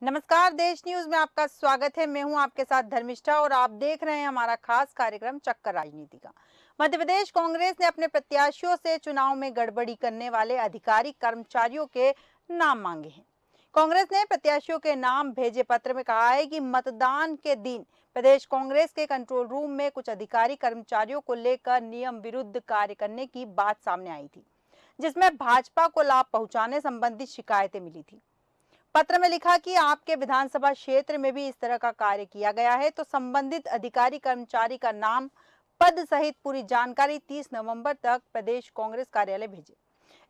नमस्कार, देश न्यूज में आपका स्वागत है। मैं हूं आपके साथ धर्मिष्ठा और आप देख रहे हैं हमारा खास कार्यक्रम चक्कर राजनीति का। मध्य प्रदेश कांग्रेस ने अपने प्रत्याशियों से चुनाव में गड़बड़ी करने वाले अधिकारी कर्मचारियों के नाम मांगे हैं। कांग्रेस ने प्रत्याशियों के नाम भेजे पत्र में कहा है कि मतदान के दिन प्रदेश कांग्रेस के कंट्रोल रूम में कुछ अधिकारी कर्मचारियों को लेकर नियम विरुद्ध कार्य करने की बात सामने आई थी, जिसमें भाजपा को लाभ पहुंचाने संबंधी शिकायतें मिली थी। पत्र में लिखा कि आपके विधानसभा क्षेत्र में भी इस तरह का कार्य किया गया है तो संबंधित अधिकारी कर्मचारी का नाम, पद सहित पूरी जानकारी 30 नवंबर तक प्रदेश कांग्रेस कार्यालय भेजे।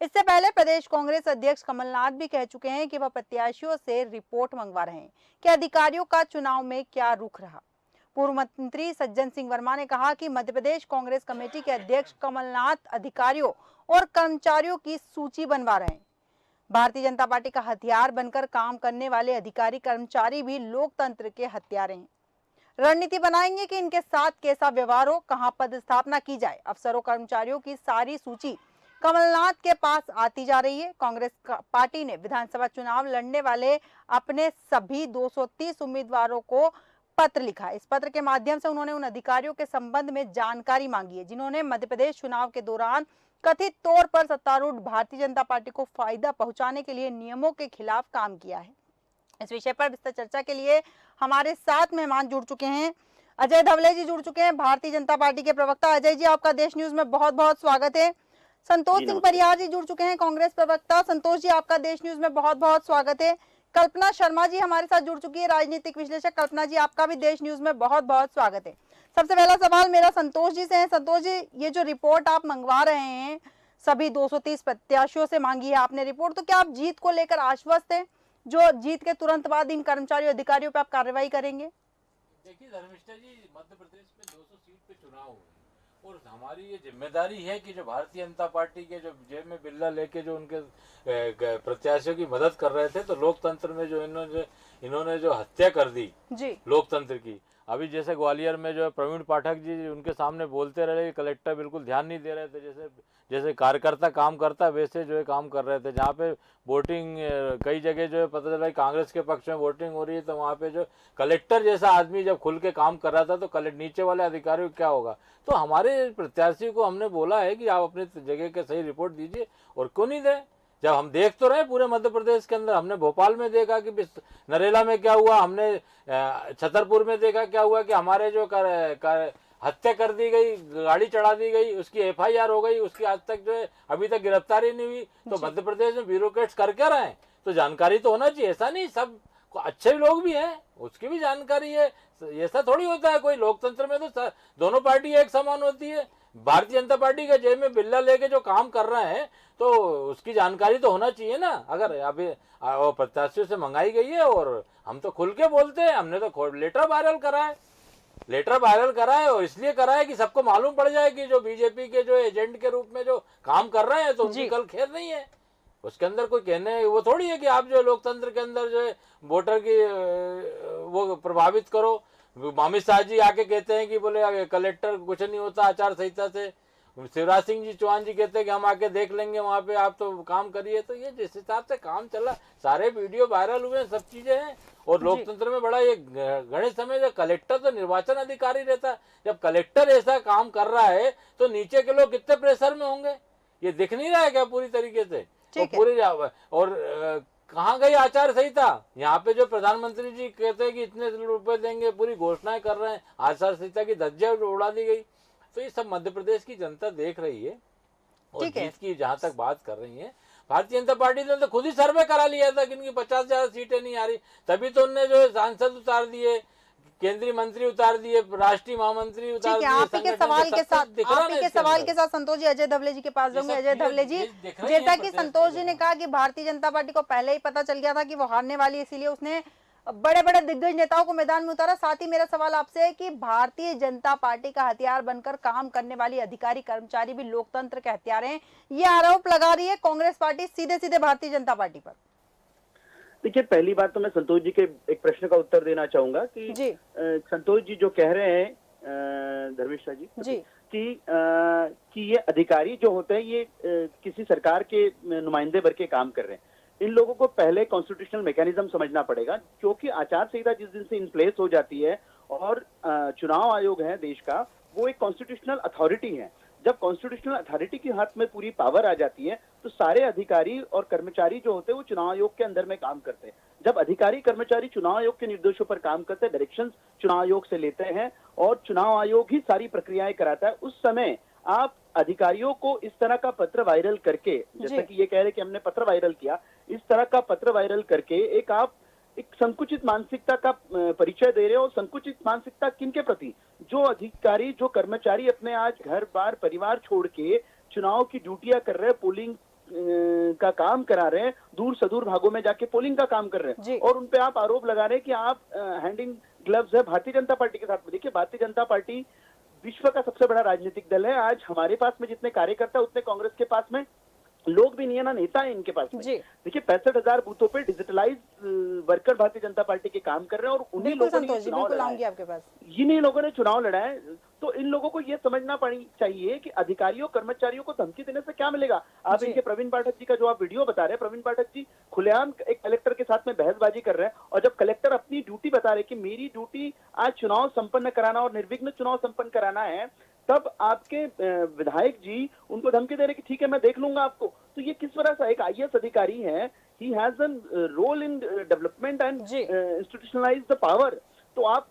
इससे पहले प्रदेश कांग्रेस अध्यक्ष कमलनाथ भी कह चुके हैं कि वह प्रत्याशियों से रिपोर्ट मंगवा रहे हैं कि अधिकारियों का चुनाव में क्या रुख रहा। पूर्व मंत्री सज्जन सिंह वर्मा ने कहा कि मध्य प्रदेश कांग्रेस कमेटी के अध्यक्ष कमलनाथ अधिकारियों और कर्मचारियों की सूची बनवा रहे हैं। भारतीय जनता पार्टी का हथियार बनकर काम करने वाले अधिकारी कर्मचारी भी लोकतंत्र के हत्यारे हैं। रणनीति बनाएंगे कि इनके साथ कैसा व्यवहार हो, कहां पदस्थापना की जाए। अफसरों कर्मचारियों की सारी सूची कमलनाथ के पास आती जा रही है। कांग्रेस पार्टी ने विधानसभा चुनाव लड़ने वाले अपने सभी 230 उम्मीदवारों को पत्र लिखा। इस पत्र के माध्यम से उन्होंने उन अधिकारियों के संबंध में जानकारी मांगी है जिन्होंने मध्य प्रदेश चुनाव के दौरान कथित तौर पर सत्तारूढ़ भारतीय जनता पार्टी को फायदा पहुंचाने के लिए नियमों के खिलाफ काम किया है। इस विषय पर विस्तार चर्चा के लिए हमारे साथ मेहमान जुड़ चुके हैं। अजय धवले जी जुड़ चुके हैं, भारतीय जनता पार्टी के प्रवक्ता। अजय जी, आपका देश न्यूज में बहुत बहुत स्वागत है। संतोष सिंह परियार जी जुड़ चुके हैं, कांग्रेस प्रवक्ता। संतोष जी, आपका देश न्यूज में बहुत बहुत स्वागत है। कल्पना शर्मा जी हमारे साथ जुड़ चुकी है, राजनीतिक विश्लेषक। कल्पना जी, आपका भी देश न्यूज में बहुत बहुत स्वागत है। सबसे पहला सवाल मेरा संतोष जी से है। संतोष जी, ये जो रिपोर्ट आप मंगवा रहे हैं, सभी 230 प्रत्याशियों से मांगी है आपने रिपोर्ट, तो क्या आप जीत को लेकर आश्वस्त हैं? जो जीत के तुरंत बाद इन कर्मचारियों अधिकारियों पर आप कार्रवाई करेंगे? देखिए धर्मिष्ठा जी, मध्य प्रदेश में 200 सीट पे चुनाव हुए और हमारी ये जिम्मेदारी है कि जो भारतीय जनता पार्टी के जो जेब में बिल्ला लेके जो उनके प्रत्याशियों की मदद कर रहे थे, तो लोकतंत्र में जो इन्होंने जो हत्या कर दी जी लोकतंत्र की। अभी जैसे ग्वालियर में जो है प्रवीण पाठक जी उनके सामने बोलते रहे कि कलेक्टर बिल्कुल ध्यान नहीं दे रहे थे, जैसे जैसे कार्यकर्ता काम करता वैसे जो है काम कर रहे थे। जहाँ पे वोटिंग कई जगह जो है पता चला कि कांग्रेस के पक्ष में वोटिंग हो रही है, तो वहाँ पे जो कलेक्टर जैसा आदमी जब खुल के काम कर रहा था, तो कलेक्टर नीचे वाले अधिकारियों को क्या होगा। तो हमारे प्रत्याशी को हमने बोला है कि आप अपनी जगह के सही रिपोर्ट दीजिए, और क्यों नहीं दें। जब हम देख तो रहे पूरे मध्य प्रदेश के अंदर, हमने भोपाल में देखा कि नरेला में क्या हुआ, हमने छतरपुर में देखा क्या हुआ कि हमारे जो हत्या कर दी गई, गाड़ी चढ़ा दी गई, उसकी एफआईआर हो गई, उसकी आज तक जो है अभी तक गिरफ्तारी नहीं हुई। तो मध्य प्रदेश में ब्यूरोक्रेट्स कर क्या रहे हैं, तो जानकारी तो होना चाहिए। ऐसा नहीं सब अच्छे लोग भी हैं, उसकी भी जानकारी है। ऐसा थोड़ी होता है, कोई लोकतंत्र में तो दोनों पार्टी एक समान होती है। भारतीय जनता पार्टी के जेब में बिल्ला लेके जो काम कर रहे हैं, तो उसकी जानकारी तो होना चाहिए ना। अगर अभी प्रत्याशियों से मंगाई गई है, और हम तो खुल के बोलते हैं, हमने तो लेटर वायरल करा है। और इसलिए करा है कि सबको मालूम पड़ जाए कि जो बीजेपी के जो एजेंट के रूप में जो काम कर रहे हैं, तो उनकी कल खैर नहीं है। उसके अंदर कोई कहने वो थोड़ी है कि आप जो लोकतंत्र के अंदर जो है वोटर की वो प्रभावित करो। अमित शाह जी आके कहते हैं कि बोले कलेक्टर कुछ नहीं होता आचार संहिता से। शिवराज सिंह जी चौहान जी कहते हैं कि हम आके देख लेंगे वहाँ पे, आप तो काम करिए। तो ये जिस हिसाब से काम चला, सारे वीडियो वायरल हुए, सब चीजें हैं। और लोकतंत्र में बड़ा ये गणित समय, जब कलेक्टर तो निर्वाचन अधिकारी रहता है, जब कलेक्टर ऐसा काम कर रहा है तो नीचे के लोग कितने प्रेशर में होंगे, ये दिख नहीं रहा है क्या पूरी तरीके से। और पूरी और कहाँ गई आचार संहिता। यहाँ पे जो प्रधानमंत्री जी कहते हैं कि इतने रुपए देंगे, पूरी घोषणाएं कर रहे हैं, आचार संहिता की धज्जियां उड़ा दी गई। तो ये सब मध्य प्रदेश की जनता देख रही है। और जीत की जहां तक बात कर रही है, भारतीय जनता पार्टी ने तो खुद ही सर्वे करा लिया था कि इनकी 50,000 सीटें नहीं आ रही, तभी तो उनने जो है सांसद उतार दिए, केंद्रीय मंत्री उतार दिए, राष्ट्रीय महामंत्री उतार दिए। आप ही के सवाल के साथ संतोष जी अजय धवले जी के पास जाऊंगे। अजय धवले जी, जैसा कि संतोष जी ने कहा कि भारतीय जनता पार्टी को पहले ही पता चल गया था कि वो हारने वाली, इसीलिए उसने बड़े बड़े दिग्गज नेताओं को मैदान में उतारा। साथ ही मेरा सवाल आपसे है कि भारतीय जनता पार्टी का हथियार बनकर काम करने वाली अधिकारी कर्मचारी भी लोकतंत्र के हथियार हैं, ये आरोप लगा रही है कांग्रेस पार्टी सीधे सीधे भारतीय जनता पार्टी पर। देखिए, पहली बात तो मैं संतोष जी के एक प्रश्न का उत्तर देना चाहूंगा कि संतोष जी जो कह रहे हैं धर्मेश जी कि ये अधिकारी जो होते हैं ये किसी सरकार के नुमाइंदे बन के काम कर रहे हैं। इन लोगों को पहले कॉन्स्टिट्यूशनल मैकेनिज्म समझना पड़ेगा, क्योंकि आचार संहिता जिस दिन से इन प्लेस हो जाती है और चुनाव आयोग है देश का, वो एक कॉन्स्टिट्यूशनल अथॉरिटी है। जब कॉन्स्टिट्यूशनल अथॉरिटी के हाथ में पूरी पावर आ जाती है तो सारे अधिकारी और कर्मचारी जो होते हैं वो चुनाव आयोग के अंदर में काम करते हैं। जब अधिकारी कर्मचारी चुनाव आयोग के निर्देशों पर काम करते हैं, डायरेक्शंस चुनाव आयोग से लेते हैं और चुनाव आयोग ही सारी प्रक्रियाएं कराता है, उस समय आप अधिकारियों को इस तरह का पत्र वायरल करके, जैसा कि ये कह रहे कि हमने पत्र वायरल किया, इस तरह का पत्र वायरल करके आप एक संकुचित मानसिकता का परिचय दे रहे हो। संकुचित मानसिकता किनके प्रति? जो अधिकारी, जो कर्मचारी अपने आज घर बार परिवार छोड़ के चुनाव की ड्यूटियां कर रहे हैं, पोलिंग का काम करा रहे हैं, दूर सुदूर भागों में जाके पोलिंग का काम कर रहे हैं, और उनपे आप आरोप लगा रहे हैं कि आप हैंडिंग ग्लव्स है भारतीय जनता पार्टी के साथ में। देखिए, भारतीय जनता पार्टी विश्व का सबसे बड़ा राजनीतिक दल है। आज हमारे पास में जितने कार्यकर्ता उतने कांग्रेस के पास में लोग भी नहीं है, ना नेता है इनके पास में। देखिए, 65,000 बूथों पे digitalise worker Bharatiya Janata party के काम कर रहे हैं और उन्हीं लोगों ने चुनाव लड़ा आपके पास, इन्हीं लोगों ने चुनाव लड़ा है। तो इन लोगों को ये समझना चाहिए कि अधिकारियों कर्मचारियों को धमकी देने से क्या मिलेगा। आप इनके प्रवीण पाठक जी का जो आप वीडियो बता रहे हैं, प्रवीण पाठक जी खुलेआम एक कलेक्टर के साथ में बहसबाजी कर रहे हैं, और जब कलेक्टर अपनी ड्यूटी बता रहे कि मेरी ड्यूटी आज चुनाव संपन्न कराना और निर्विघ्न चुनाव संपन्न कराना है, तब आपके विधायक जी उनको धमकी दे रहे कि ठीक है मैं देख लूंगा आपको। तो ये किस तरह से एक आईएएस अधिकारी है, he has an role in development and institutionalize the power. तो आप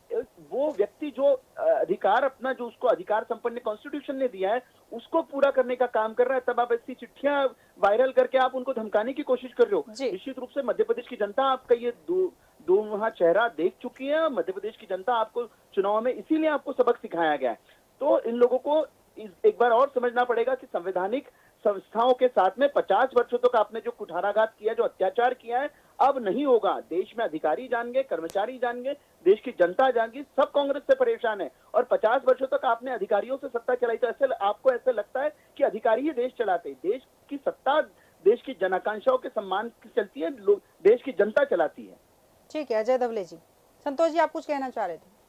वो व्यक्ति जो अधिकार अपना, जो उसको अधिकार संपन्न कॉन्स्टिट्यूशन ने दिया है, उसको पूरा करने का काम कर रहा है, तब आप ऐसी चिट्ठियां वायरल करके आप उनको धमकाने की कोशिश कर रहे हो। निश्चित रूप से मध्य प्रदेश की जनता आपका ये दो वहां चेहरा देख चुकी है। मध्य प्रदेश की जनता आपको चुनाव में इसीलिए आपको सबक सिखाया गया है। तो इन लोगों को एक बार और समझना पड़ेगा कि संवैधानिक संस्थाओं के साथ में 50 वर्षों तक आपने जो कुठाराघात किया, जो अत्याचार किया है, अब नहीं होगा। देश में अधिकारी जान गए, कर्मचारी जान गए, देश की जनता जान गई, सब कांग्रेस से परेशान है। और 50 वर्षों तक आपने अधिकारियों से सत्ता चलाई, तो ऐसे आपको ऐसे लगता है कि अधिकारी ही देश चलाते। देश की सत्ता देश की जनाकांक्षाओं के सम्मान की चलती है, देश की जनता चलाती है। ठीक है अजय धवले जी। संतोष जी, आप कुछ कहना चाह रहे थे?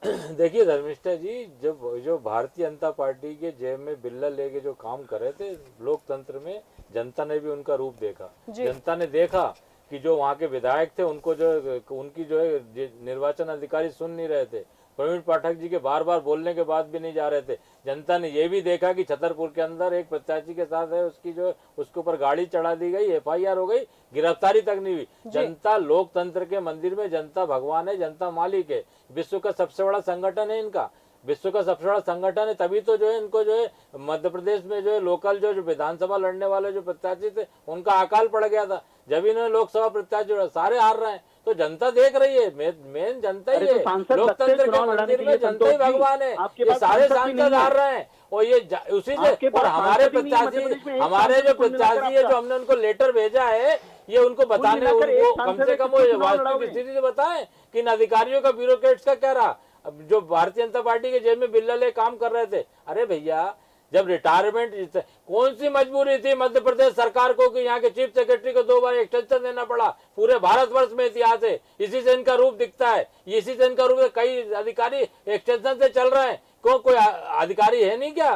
देखिए धर्मिष्ठा जी, जब जो भारतीय जनता पार्टी के जेब में बिल्ला लेके जो काम कर रहे थे, लोकतंत्र में जनता ने भी उनका रूप देखा। जनता ने देखा कि जो वहाँ के विधायक थे उनको जो उनकी जो है निर्वाचन अधिकारी सुन नहीं रहे थे, प्रवीण पाठक जी के बार बार बोलने के बाद भी नहीं जा रहे थे। जनता ने ये भी देखा कि छतरपुर के अंदर एक प्रत्याशी के साथ है, उसकी जो उसके ऊपर गाड़ी चढ़ा दी गई, एफआईआर हो गई, गिरफ्तारी तक नहीं हुई। जनता लोकतंत्र के मंदिर में, जनता भगवान है, जनता मालिक है। विश्व का सबसे बड़ा संगठन है इनका, विश्व का सबसे बड़ा संगठन है। तभी तो जो है इनको जो है मध्य प्रदेश में जो है लोकल जो विधानसभा लड़ने वाले जो प्रत्याशी थे उनका अकाल पड़ गया था। जब इन्होंने लोकसभा प्रत्याशी सारे हार रहे हैं, तो जनता देख रही है, मेन जनता ही है। लोकतंत्र के मंदिर में जनता ही भगवान है। ये सारे सांसद हार रहे हैं और ये उसी से, और हमारे प्रत्याशी, हमारे जो प्रत्याशी है, जो हमने उनको लेटर भेजा है, ये उनको बताने, उनको कम से कम वास्तविक स्थिति से बताएं कि इन अधिकारियों का, ब्यूरोक्रेट्स का क्या रहा। जो भारतीय जनता पार्टी के जेब में बिल्ला ले काम कर रहे थे, अरे भैया जब रिटायरमेंट, कौन सी मजबूरी थी मध्य प्रदेश सरकार को कि यहाँ के चीफ सेक्रेटरी को 2 बार एक्सटेंशन देना पड़ा। पूरे भारतवर्ष में इतिहास है, इसी से इनका रूप दिखता है, इसी से इनका रूप है। कई अधिकारी एक्सटेंशन से चल रहे हैं, कोई अधिकारी है नहीं क्या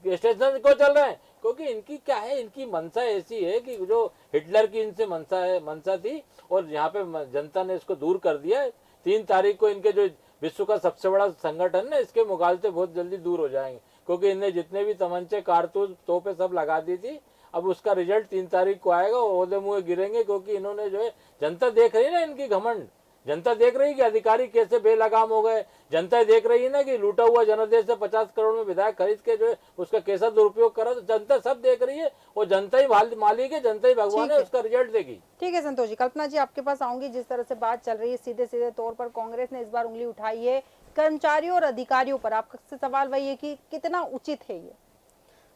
एक्सटेंशन को चल रहे हैं? क्योंकि इनकी क्या है, इनकी मंशा ऐसी है कि जो हिटलर की इनसे मंशा थी और यहाँ पे जनता ने इसको दूर कर दिया है। 3 तारीख को इनके जो विश्व का सबसे बड़ा संगठन है, इसके मुगालते बहुत जल्दी दूर हो जाएंगे, क्योंकि इनने जितने भी तमंचे, कारतूस, तोपे सब लगा दी थी। अब उसका रिजल्ट 3 तारीख को आएगा, ओहदे मुँह गिरेंगे, क्योंकि इन्होंने जो है, जनता देख रही है ना इनकी घमंड, जनता देख रही है कि अधिकारी कैसे बेलगाम हो गए। जनता देख रही है ना कि लूटा हुआ जनादेश से 50 करोड़ में विधायक खरीद के जो है उसका कैसा दुरुपयोग करा। तो जनता सब देख रही है और जनता ही मालिक है, जनता ही भगवान है, उसका रिजल्ट देगी। ठीक है संतोष जी। कल्पना जी, आपके पास आऊंगी। जिस तरह से बात चल रही है, सीधे सीधे तौर पर कांग्रेस ने इस बार उंगली उठाई है कर्मचारियों और अधिकारियों पर। आपसे सवाल वही है कि कितना उचित है ये?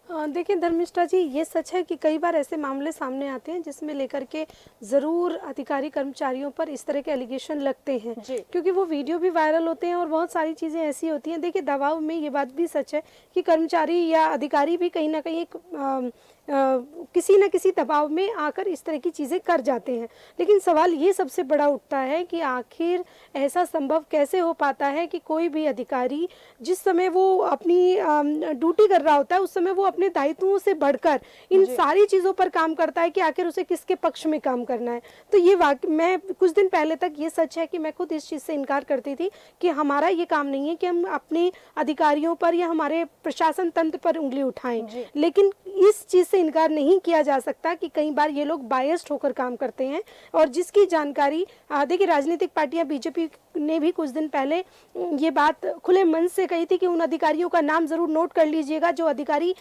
देखिए धर्मिष्ठा जी, ये सच है कि कई बार ऐसे मामले सामने आते हैं जिसमें लेकर के ज़रूर अधिकारी कर्मचारियों पर इस तरह के एलिगेशन लगते हैं, क्योंकि वो वीडियो भी वायरल होते हैं और बहुत सारी चीज़ें ऐसी होती हैं। देखिए, दबाव में ये बात भी सच है कि कर्मचारी या अधिकारी भी कहीं ना कहीं किसी न किसी दबाव में आकर इस तरह की चीज़ें कर जाते हैं। लेकिन सवाल ये सबसे बड़ा उठता है कि आखिर ऐसा संभव कैसे हो पाता है कि कोई भी अधिकारी जिस समय वो अपनी ड्यूटी कर रहा होता है उस समय वो अपने दायित्वों से बढ़कर इन सारी चीज़ों पर काम करता है कि आखिर उसे किसके पक्ष में काम करना है। तो ये मैं कुछ दिन पहले तक ये सच है कि मैं खुद इस चीज़ से इनकार करती थी कि हमारा ये काम नहीं है कि हम अपने अधिकारियों पर या हमारे प्रशासन तंत्र पर उंगली उठाएं। लेकिन इस चीज़ से इनकार नहीं किया जा सकता कि कई बार ये लोग बायस्ड होकर काम करते हैं और जिसकी जानकारी देखिए राजनीतिक पार्टियां बीजेपी ने भी कुछ दिन पहले ये बात खुले मन से कही थी कि उन अधिकारियों का नाम जरूर नोट कर लीजिएगा जो अधिकारी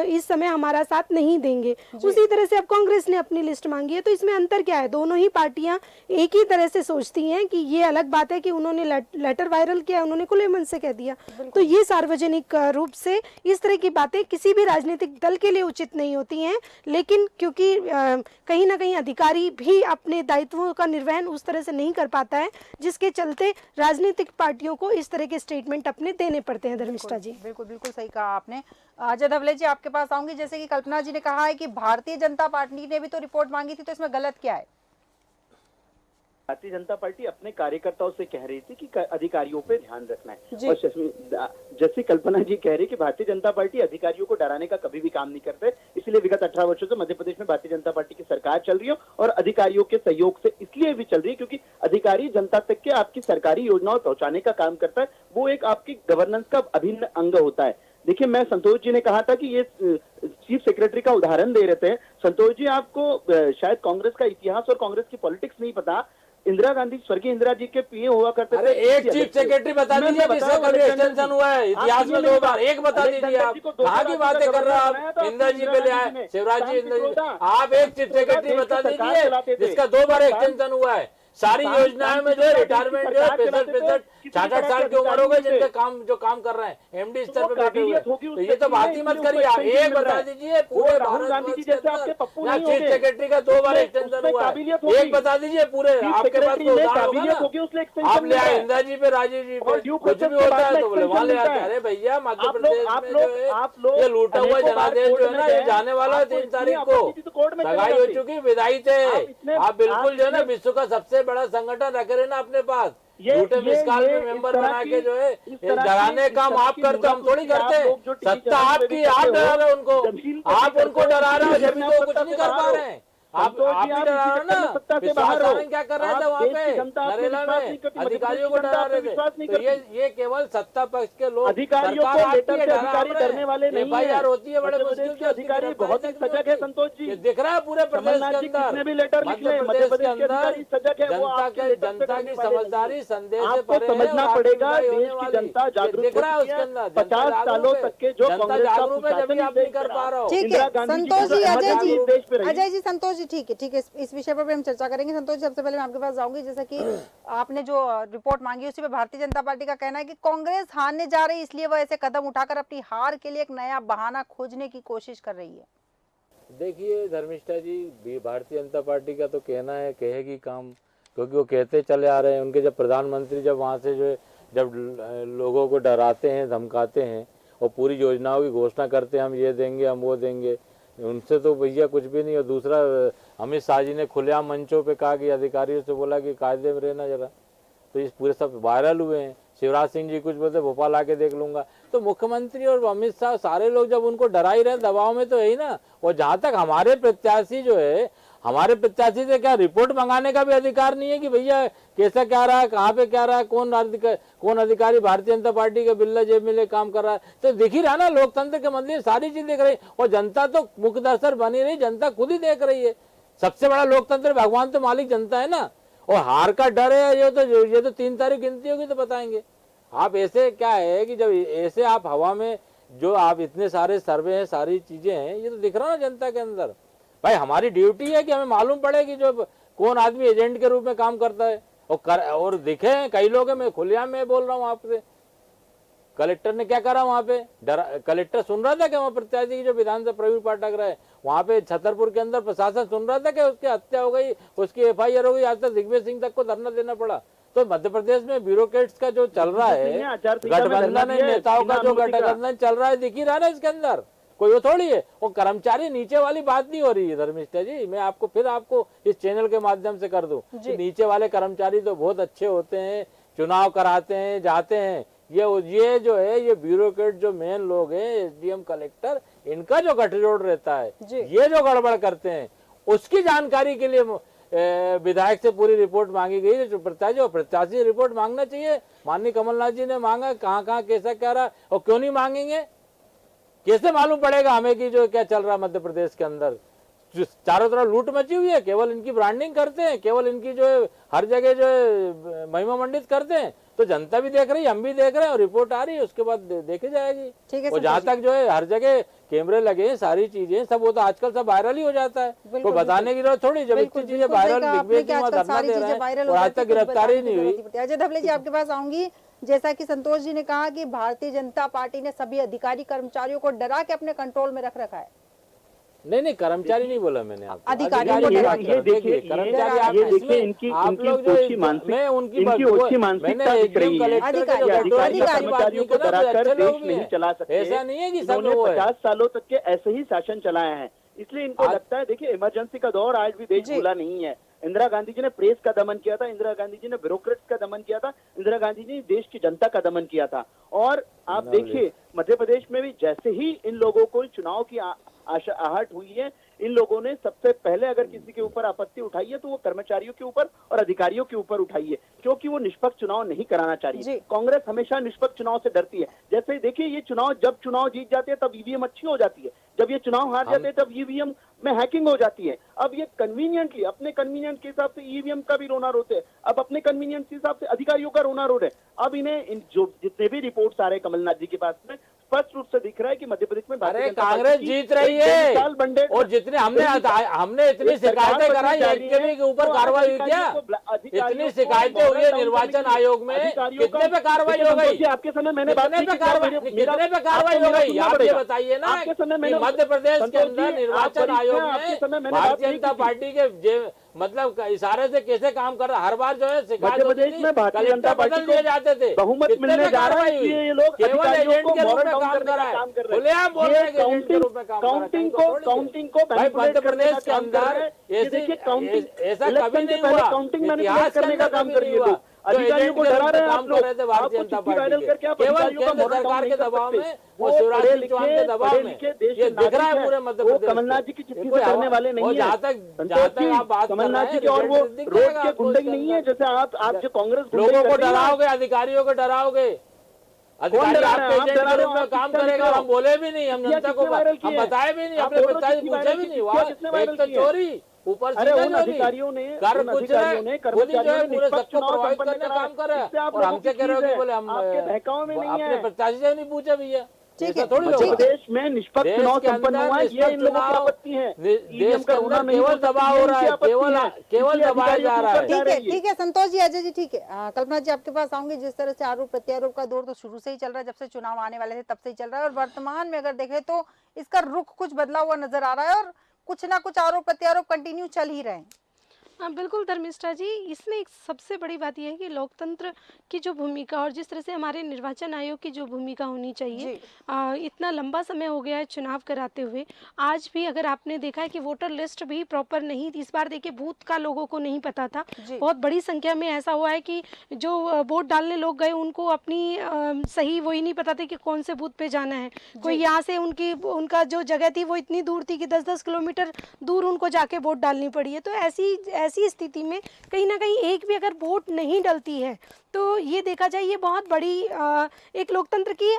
इस समय हमारा साथ नहीं देंगे। उसी तरह से अब कांग्रेस ने अपनी लिस्ट मांगी है। तो इसमें अंतर क्या है? दोनों ही पार्टियां एक ही तरह से सोचती हैं कि ये अलग बात है कि उन्होंने लेटर वायरल किया, उन्होंने खुले मन से कह दिया। तो ये सार्वजनिक रूप से इस तरह की बातें किसी भी राजनीतिक दल के लिए उचित नहीं होती हैं। लेकिन क्योंकि कहीं ना कहीं अधिकारी भी अपने दायित्वों का निर्वहन उस तरह से नहीं कर पाता है जिसके चलते राजनीतिक पार्टियों को इस तरह के स्टेटमेंट अपने देने पड़ते हैं। धर्मिष्ठा जी बिल्कुल बिल्कुल सही कहा आपने। अजय धवले जी आपके पास आऊंगी। जैसे कि कल्पना जी ने कहा है कि भारतीय जनता पार्टी ने भी तो रिपोर्ट मांगी थी, तो इसमें गलत क्या है? भारतीय जनता पार्टी अपने कार्यकर्ताओं से कह रही थी कि अधिकारियों पे ध्यान रखना है। और जैसे कल्पना जी कह रही कि भारतीय जनता पार्टी अधिकारियों को डराने का कभी भी काम नहीं करते, इसलिए विगत 18 वर्षों से मध्य प्रदेश में भारतीय जनता पार्टी की सरकार चल रही है और अधिकारियों के सहयोग से इसलिए भी चल रही है क्योंकि अधिकारी जनता तक के आपकी सरकारी योजनाओं पहुंचाने का काम करता है। वो एक आपकी गवर्नेंस का अभिन्न अंग होता है। देखिए, मैं संतोष जी ने कहा था कि ये चीफ सेक्रेटरी का उदाहरण दे रहे थे। संतोष जी, आपको शायद कांग्रेस का इतिहास और कांग्रेस की पॉलिटिक्स नहीं पता। इंदिरा गांधी, स्वर्गीय इंदिरा जी के पीए हुआ करते थे। अरे एक चीफ सेक्रेटरी बता दीजिए जिसका कभी एक्सटेंशन हुआ है इतिहास में 2 बार। एक बता दीजिए। आप कहाँ की बातें कर रहे हैं? आप इंदिरा जी पे ले आए, शिवराज जी, इंदिरा जी। आप एक चीफ सेक्रेटरी बता दीजिए जिसका 2 बार एक्सटेंशन हुआ है। सारी योजनाओं में जो है रिटायरमेंट जो है 65 66 साल की उम्र हो गई जिनके काम कर रहे हैं एमडी स्तर पे बैठे हुए। तो ये तो बात ही मत करिए। आप एक बता दीजिए पूरे भारत चीफ सेक्रेटरी का 2 बार एक्सटेंशन हुआ है। एक बता दीजिए पूरे, आपके पास तो उदाहरण होगा ना। आप ले आए इंदिरा जी पे, राजीव जी पे, कुछ भी होता है तो बोले वहाँ ले आते। अरे भैया, मध्य प्रदेश में जो है ये लूटा हुआ जनादेश जो है ना, ये जाने वाला 3 तारीख को सगाई हो चुकी, विदाई थे। आप बिल्कुल जो है ना विश्व का सबसे बड़ा संगठन रखे रहे ना अपने पास, झूठे मिसकाल में मेंबर बना के जो है डराने काम आप करते, हम थोड़ी करते। सत्ता आपकी, आप डरा रहे उनको, आप उनको डरा रहे हो जब तो कुछ नहीं कर पा रहे हैं। आप ही डरा रहे हो ना। विश्वास क्या कर रहे थे वहाँ पे नरेला में? अधिकारियों को डरा रहे थे। तो ये केवल सत्ता पक्ष के लोग, अधिकारियों को लेटर से अधिकारी डरने वाले नहीं है। FIR होती है बड़े मुश्किल से। अधिकारी बहुत ही सजग है संतोष जी, दिख रहा है पूरे प्रदेश के अंदर। भी लेटर मध्य प्रदेश के अंदर जनता की समझदारी संदेश से परे है। समझना पड़ेगा, देश की जनता जागरूक दिख रहा है उसके अंदर। 50 सालों तक के जो जनता जागरूक है जब भी आप नहीं कर पा रहे हो। ठीक है संतोष जी, अजय जी, संतोष जी, ठीक है, इस विषय पर भी हम चर्चा करेंगे। संतोष जी, सबसे पहले मैं आपके पास जाऊंगी। जैसा कि आपने जो रिपोर्ट मांगी उसी पे भारतीय जनता पार्टी का कहना है कि कांग्रेस हारने जा रही, इसलिए वह ऐसे कदम उठाकर अपनी हार के लिए एक नया बहाना खोजने की कोशिश कर रही है। देखिए धर्मिष्ठा जी, भारतीय जनता पार्टी का तो कहना है कहेगी काम, क्योंकि वो कहते चले आ रहे हैं। उनके जब प्रधानमंत्री जब वहाँ से जो है जब लोगों को डराते हैं, धमकाते हैं और पूरी योजनाओं की घोषणा करते हैं, हम ये देंगे, हम वो देंगे, उनसे तो भैया कुछ भी नहीं। और दूसरा, अमित शाह जी ने खुलेआम मंचों पे कहा कि अधिकारियों से बोला कि कायदे में रहना जरा, तो इस पूरे सब वायरल हुए हैं। शिवराज सिंह जी कुछ बोलते भोपाल आके देख लूंगा। तो मुख्यमंत्री और अमित शाह सारे लोग जब उनको डरा ही रहे, दबाव में तो है ही ना। और जहाँ तक हमारे प्रत्याशी जो है, हमारे प्रत्याशी से क्या रिपोर्ट मंगाने का भी अधिकार नहीं है कि भैया कैसा क्या रहा है, कहाँ पे क्या रहा है, कौन अधिकारी भारतीय जनता पार्टी के बिल्ला जेब में ले काम कर रहा है। तो दिख ही रहा ना, लोकतंत्र के मंदिर सारी चीज देख रही। और जनता तो मुखदर्शक बनी रही, जनता खुद ही देख रही है। सबसे बड़ा लोकतंत्र भगवान तो मालिक जनता है ना। और हार का डर है ये तो 3 तारीख गिनती होगी तो बताएंगे। आप ऐसे क्या है कि जब ऐसे आप हवा में जो आप इतने सारे सर्वे हैं, सारी चीजें हैं, ये तो दिख रहा ना जनता के अंदर। भाई हमारी ड्यूटी है कि हमें मालूम पड़े कि जो कौन आदमी एजेंट के रूप में काम करता है। और दिखे हैं कई लोग हैं, मैं खुलेआम में बोल रहा हूँ आपसे। कलेक्टर ने क्या करा वहाँ पे, कलेक्टर सुन रहा था कि वहाँ प्रत्याशी की जो विधानसभा प्रवीण पाठक रहे, वहाँ पे छतरपुर के अंदर प्रशासन सुन रहा था कि उसकी हत्या हो गई, उसकी FIR हो गई, आज तक दिग्विजय सिंह तक को धरना देना पड़ा। तो मध्य प्रदेश में ब्यूरोक्रेट्स का जो चल रहा है, गठबंधन नेताओं का जो गठबंधन चल रहा है, दिख ही रहा है ना इसके अंदर। कोई वो थोड़ी है, वो कर्मचारी नीचे वाली बात नहीं हो रही है धर्मिष्ठा जी। मैं आपको इस चैनल के माध्यम से कर दूं कि नीचे वाले कर्मचारी तो बहुत अच्छे होते हैं, चुनाव कराते हैं, जाते हैं। ये जो है ये ब्यूरोक्रेट जो मेन लोग हैं, एसडीएम कलेक्टर, इनका जो गठजोड़ रहता है, ये जो गड़बड़ करते हैं, उसकी जानकारी के लिए विधायक से पूरी रिपोर्ट मांगी गई। जो प्रत्याशी रिपोर्ट मांगना चाहिए, माननीय कमलनाथ जी ने मांगा, कहाँ कैसा क्या रहा और क्यों नहीं मांगेंगे? कैसे मालूम पड़ेगा हमें कि जो क्या चल रहा है मध्य प्रदेश के अंदर? चारों तरफ लूट मची हुई है, केवल इनकी ब्रांडिंग करते हैं, केवल इनकी जो है हर जगह जो है महिमा मंडित करते हैं। तो जनता भी देख रही है, हम भी देख रहे हैं और रिपोर्ट आ रही है, उसके बाद देखी जाएगी। और जहाँ तक जो है हर जगह कैमरे लगे हैं, सारी चीजें सब, वो तो आजकल सब वायरल ही हो जाता है, कोई बताने की जरूरत थोड़ी। जब इतनी चीजें वायरल धरना दे रहे हैं और आज तक गिरफ्तारी नहीं हुई। अजय धबले जी आपके पास आऊंगी। जैसा कि संतोष जी ने कहा कि भारतीय जनता पार्टी ने सभी अधिकारी कर्मचारियों को डरा के अपने कंट्रोल में रख रखा है। नहीं, कर्मचारी नहीं बोला मैंने, आपको अधिकारियों को डरा के। ये देखिए कर्मचारी ये देखिए इनकी ओछी मानसिकता दिख रही है। कर्मचारियों को डराकर देश नहीं चला सकते। ऐसा नहीं है कि सब 50 सालों तक के ऐसे ही शासन चलाए हैं, इसलिए इनको लगता है। देखिए इमरजेंसी का दौर आज भी देश भूला नहीं है। इंदिरा गांधी जी ने प्रेस का दमन किया था, इंदिरा गांधी जी ने ब्यूरोक्रेट्स का दमन किया था, इंदिरा गांधी जी ने देश की जनता का दमन किया था। और आप देखिए मध्य प्रदेश में भी जैसे ही इन लोगों को चुनाव की आहट हुई है, इन लोगों ने सबसे पहले अगर किसी के ऊपर आपत्ति उठाई है तो वो कर्मचारियों के ऊपर और अधिकारियों के ऊपर उठाई है, क्योंकि वो निष्पक्ष चुनाव नहीं कराना चाह रही है। कांग्रेस हमेशा निष्पक्ष चुनाव से डरती है। जैसे देखिए ये चुनाव, जब चुनाव जीत जाते हैं तब ईवीएम अच्छी हो जाती है, जब ये चुनाव हार जाते हैं तब ईवीएम में हैकिंग हो जाती है। अब ये कन्वीनियंटली अपने कन्वीनियंट के हिसाब से ईवीएम का भी रोना रोते हैं, अब अपने कन्वीनियंट के हिसाब से अधिकारियों का रोना रो रहे हैं। अब इन्हें जो जितने भी रिपोर्ट्स आ रहे हैं कमलनाथ जी के पास में, स्पष्ट रूप से दिख रहा है कि मध्य प्रदेश में कांग्रेस जीत रही है। और जितने हमने इतनी शिकायतें कराई, के ऊपर कार्रवाई हुई क्या? इतनी शिकायतें हुई है निर्वाचन आयोग में, कितने पे कार्रवाई हो गई? आपके समय मैंने कितने पे कार्रवाई हो गई? आप ये बताइए ना कि मध्य प्रदेश के अंदर निर्वाचन आयोग में भारतीय जनता पार्टी के मतलब इशारे से कैसे काम कर रहा? हर बार जो है शिकायत होती थी, कलेक्टर बदल दिए जाते थे। बहुमत मिलने जा रहा है, ये लोग केवल एजेंट के रूप में काम कर रहा है। खुलेआम बोल रहे हैं कि एजेंट के रूप में काम कर रहा है। काउंटिंग को भाई मध्य प्रदेश के अंदर ऐसा कभी नहीं हुआ, इतिहास करने का काम कर रही हुआ। अधिकारियों को डरा रहे हैं आप लोग, भारतीय जनता पार्टी के केवल केंद्र सरकार के दबाव में, वो शिवराज सिंह चौहान के दबाव में ये दिख रहा है पूरे मध्य प्रदेश। कमलनाथ जी की चिट्ठी से करने वाले नहीं है। जहाँ तक आप बात कमलनाथ जी के और वो रोड के गुंडे नहीं है, जैसे आप जो कांग्रेस लोगों को डराओगे, अधिकारियों को डराओगे। अधिकारी आपके एजेंट के रूप में काम करेगा, हम बोले भी नहीं, हम जनता को हम बताए भी नहीं, अपने पिताजी पूछे भी नहीं। एक तो चोरी, ऊपर से अधिकारियों ने पूरे सबको प्रभावित करने का काम कर रहा है। और हमसे कह रहे हो कि बोले हम अपने प्रत्याशी से नहीं पूछे भैया। प्रदेश में निष्पक्ष चुनाव संपन्न हुआ है, ये इन लोगों की आपत्ति है। देश के अंदर केवल दबाव हो रहा है, केवल दबाया जा रहा है। ठीक है संतोष जी, अजय जी ठीक है। कल्पना जी आपके पास आऊंगी। जिस तरह से आरोप प्रत्यारोप का दौर तो शुरू से ही चल रहा है, जब से चुनाव आने वाले थे तब से ही चल रहा है, और वर्तमान में अगर देखें तो इसका रुख कुछ बदला हुआ नजर आ रहा है और कुछ ना कुछ आरोप प्रत्यारोप कंटिन्यू चल ही रहे हैं। हाँ बिल्कुल धर्मिष्ठा जी, इसमें एक सबसे बड़ी बात यह है कि लोकतंत्र की जो भूमिका और जिस तरह से हमारे निर्वाचन आयोग की जो भूमिका होनी चाहिए, इतना लंबा समय हो गया है चुनाव कराते हुए, आज भी अगर आपने देखा है कि वोटर लिस्ट भी प्रॉपर नहीं, इस बार देखिए बूथ का लोगों को नहीं पता था। बहुत बड़ी संख्या में ऐसा हुआ है कि जो वोट डालने लोग गए उनको अपनी सही वही नहीं पता था कि कौन से बूथ पे जाना है। कोई यहाँ से उनका जो जगह थी वो इतनी दूर थी कि 10-10 किलोमीटर दूर उनको जाके वोट डालनी पड़ी है। तो ऐसी स्थिति में कहीं ना कहीं एक भी अगर वोट नहीं डलती है तो ये देखा जाए ये बहुत बड़ी एक लोकतंत्र की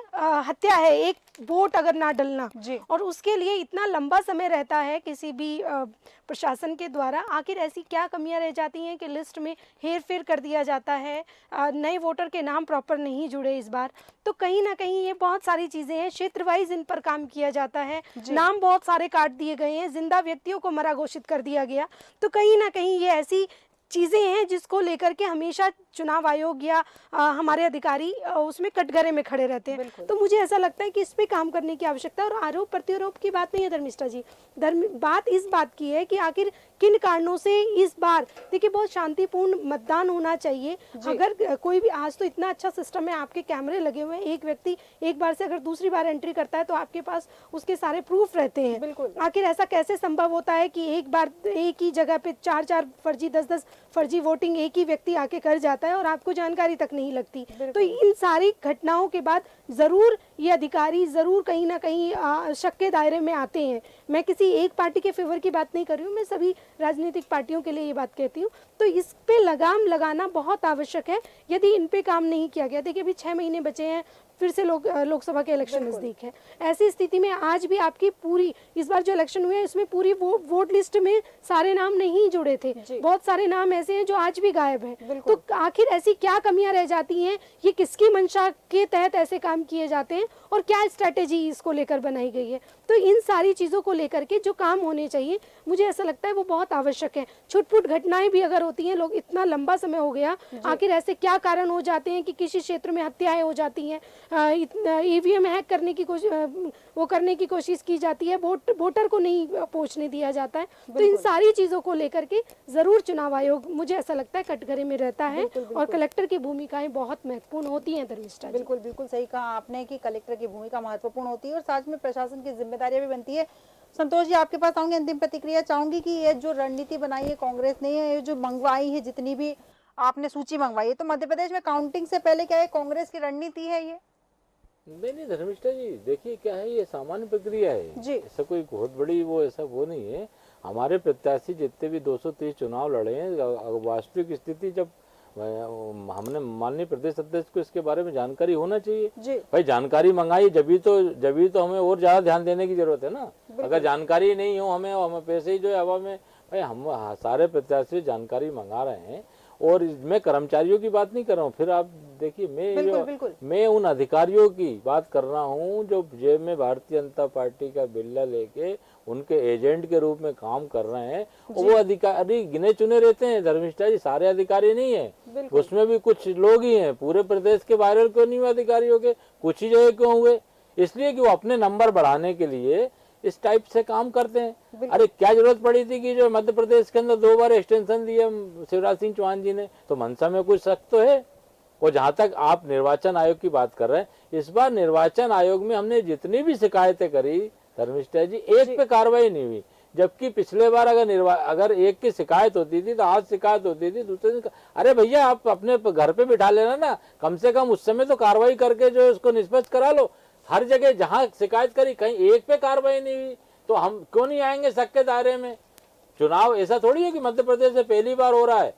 हत्या है, एक वोट अगर ना डलना। और उसके लिए इतना लंबा समय रहता है किसी भी प्रशासन के द्वारा। आखिर ऐसी क्या कमियां रह जाती हैं कि लिस्ट में हेर फेर कर दिया जाता है, नए वोटर के नाम प्रॉपर नहीं जुड़े इस बार। तो कहीं ना कहीं ये बहुत सारी चीज़ें हैं, क्षेत्र वाइज इन पर काम किया जाता है, नाम बहुत सारे काट दिए गए हैं, जिंदा व्यक्तियों को मरा घोषित कर दिया गया। तो कहीं ना कहीं ये ऐसी चीज़ें हैं जिसको लेकर के हमेशा चुनाव आयोग या हमारे अधिकारी उसमें कटघरे में खड़े रहते हैं। तो मुझे ऐसा लगता है कि इस पे काम करने की आवश्यकता है। और आरोप प्रत्यारोप की बात नहीं है धर्मिष्ठा जी, बात इस बात की है कि आखिर किन कारणों से इस बार देखिए बहुत शांतिपूर्ण मतदान होना चाहिए। अगर कोई भी, आज तो इतना अच्छा सिस्टम है, आपके कैमरे लगे हुए हैं, एक व्यक्ति एक बार से अगर दूसरी बार एंट्री करता है तो आपके पास उसके सारे प्रूफ रहते हैं। बिल्कुल। आखिर ऐसा कैसे संभव होता है कि एक बार एक ही जगह पे 4-4 फर्जी 10-10 फर्जी वोटिंग एक ही व्यक्ति आके कर जाता है और आपको जानकारी तक नहीं लगती। तो इन सारी घटनाओं के बाद जरूर ये अधिकारी जरूर कहीं ना कहीं शक के दायरे में आते हैं। मैं किसी एक पार्टी के फेवर की बात नहीं कर रही हूँ, मैं सभी राजनीतिक पार्टियों के लिए ये बात कहती हूँ। तो इस पे लगाम लगाना बहुत आवश्यक है। यदि इन पे काम नहीं किया गया, देखिए अभी 6 महीने बचे हैं, फिर से लोकसभा के इलेक्शन नजदीक है। ऐसी स्थिति में आज भी आपकी पूरी, इस बार जो इलेक्शन हुए इसमें पूरी वोट लिस्ट में सारे नाम नहीं जुड़े थे, बहुत सारे नाम ऐसे हैं जो आज भी गायब हैं। तो आखिर ऐसी क्या कमियां रह जाती हैं, ये किसकी मंशा के तहत ऐसे काम किए जाते हैं और क्या स्ट्रेटेजी इसको लेकर बनाई गई है? तो इन सारी चीजों को लेकर के जो काम होने चाहिए, मुझे ऐसा लगता है वो बहुत आवश्यक है। छुटपुट घटनाएं भी अगर होती हैं, लोग इतना लंबा समय हो गया, आखिर ऐसे क्या कारण हो जाते हैं कि किसी क्षेत्र में हत्याएं हो जाती हैं, ईवीएम हैक करने की कोशिश की जाती है, वोटर को नहीं पहुंचने दिया जाता है। तो इन सारी चीजों को लेकर के जरूर चुनाव आयोग, मुझे ऐसा लगता है, कटघरे में रहता है। और कलेक्टर की भूमिकाएं बहुत महत्वपूर्ण होती हैं धर्मिष्ठा। बिल्कुल बिल्कुल सही कहा आपने कि कलेक्टर की भूमिका महत्वपूर्ण होती है और साथ में प्रशासन की जिम्मेदारियां भी बनती है। संतोष जी, आपके पास आऊंगी, अंतिम प्रतिक्रिया चाहूंगी कि ये जो रणनीति बनाई है कांग्रेस ने, ये जो मंगवाई है, जितनी भी आपने सूची मंगवाई है, तो मध्य प्रदेश में काउंटिंग से पहले क्या है कांग्रेस की रणनीति है ये? नहीं धर्मिष्ठा जी, देखिए क्या है, ये सामान्य प्रक्रिया है जी। ऐसा कोई बहुत बड़ी ऐसा नहीं है। हमारे प्रत्याशी जितने भी 230 चुनाव लड़े हैं, वास्तविक स्थिति जब हमने माननीय प्रदेश अध्यक्ष को इसके बारे में जानकारी होना चाहिए जी। भाई, जानकारी मंगाई जब तो हमें और ज्यादा ध्यान देने की जरूरत है ना। अगर जानकारी नहीं हो हमें पैसे ही जो है हवा में, भाई हम सारे प्रत्याशी जानकारी मंगा रहे हैं। और मैं कर्मचारियों की बात नहीं कर रहा हूँ, फिर आप देखिए मैं उन अधिकारियों की बात कर रहा हूँ जो जेब में भारतीय जनता पार्टी का बिल्ला लेके उनके एजेंट के रूप में काम कर रहे हैं। वो अधिकारी गिने चुने रहते हैं धर्मिष्ठा जी, सारे अधिकारी नहीं है, उसमें भी कुछ लोग ही हैं। पूरे प्रदेश के वायरल क्यों नहीं हुए अधिकारियों के, कुछ ही जगह क्यों हुए? इसलिए कि वो अपने नंबर बढ़ाने के लिए इस टाइप से काम करते हैं। अरे क्या जरूरत पड़ी थी कि जो मध्य प्रदेश के अंदर 2 बार एक्सटेंशन दिया शिवराज सिंह चौहान जी ने, तो मनसा में कुछ शक तो है। और जहां तक आप निर्वाचन आयोग की बात कर रहे हैं, इस बार निर्वाचन आयोग में हमने जितनी भी शिकायतें करी धर्मिष्ठा जी, एक पे कार्रवाई नहीं हुई। जबकि पिछले बार अगर एक की शिकायत होती थी तो आज शिकायत होती थी, दूसरे दिन अरे भैया आप अपने घर पे बिठा लेना ना, कम से कम उस समय तो कार्रवाई करके जो उसको निष्पक्ष करा लो। हर जगह जहां शिकायत करी कहीं एक पे कार्रवाई नहीं हुई, तो हम क्यों नहीं आएंगे शक के दायरे में? चुनाव ऐसा थोड़ी है कि मध्य प्रदेश से पहली बार हो रहा है,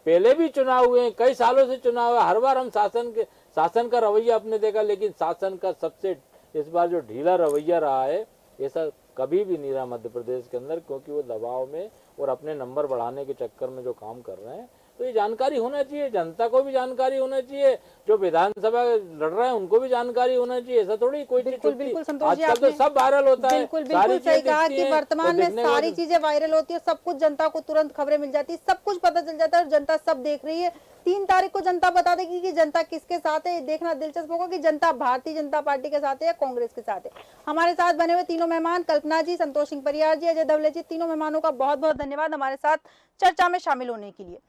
पहले भी चुनाव हुए हैं, कई सालों से चुनाव है। हर बार हम शासन का रवैया अपने देखा, लेकिन शासन का सबसे इस बार जो ढीला रवैया रहा है, ऐसा कभी भी नहीं रहा मध्य प्रदेश के अंदर, क्योंकि वो दबाव में और अपने नंबर बढ़ाने के चक्कर में जो काम कर रहे हैं। तो ये जानकारी होना चाहिए, जनता को भी जानकारी होना चाहिए, जो विधानसभा लड़ रहे हैं उनको भी जानकारी होना चाहिए। ऐसा थोड़ी कोई चीज आजकल तो सब वायरल होता है। बिल्कुल सही कहा कि वर्तमान में सारी चीजें वायरल होती है, सब कुछ जनता को तुरंत खबरें मिल जाती है, सब कुछ पता चल जाता है और जनता सब देख रही है। 3 तारीख को जनता बता देगी कि जनता किसके साथ है। देखना दिलचस्प होगा कि जनता भारतीय जनता पार्टी के साथ है या कांग्रेस के साथ है। हमारे साथ बने हुए तीनों मेहमान, कल्पना जी, संतोष सिंह परियार जी, अजय धवले जी, तीनों मेहमानों का बहुत बहुत धन्यवाद हमारे साथ चर्चा में शामिल होने के लिए।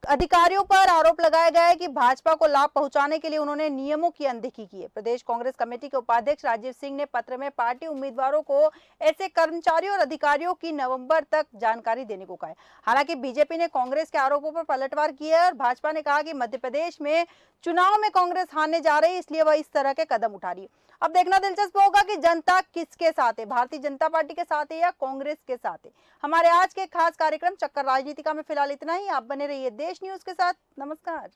अधिकारियों पर आरोप लगाया गया है कि भाजपा को लाभ पहुंचाने के लिए उन्होंने नियमों की अनदेखी की है। प्रदेश कांग्रेस कमेटी के उपाध्यक्ष राजीव सिंह ने पत्र में पार्टी उम्मीदवारों को ऐसे कर्मचारियों और अधिकारियों की नवंबर तक जानकारी देने को कहा है। हालांकि बीजेपी ने कांग्रेस के आरोपों पर पलटवार किया है और भाजपा ने कहा कि मध्य प्रदेश में चुनाव में कांग्रेस हारने जा रही है, इसलिए वह इस तरह के कदम उठा रही है। अब देखना दिलचस्प होगा कि जनता किसके साथ है, भारतीय जनता पार्टी के साथ है या कांग्रेस के साथ है। हमारे आज के खास कार्यक्रम चक्कर राजनीतिका में फिलहाल इतना ही। आप बने रहिए देश न्यूज के साथ। नमस्कार।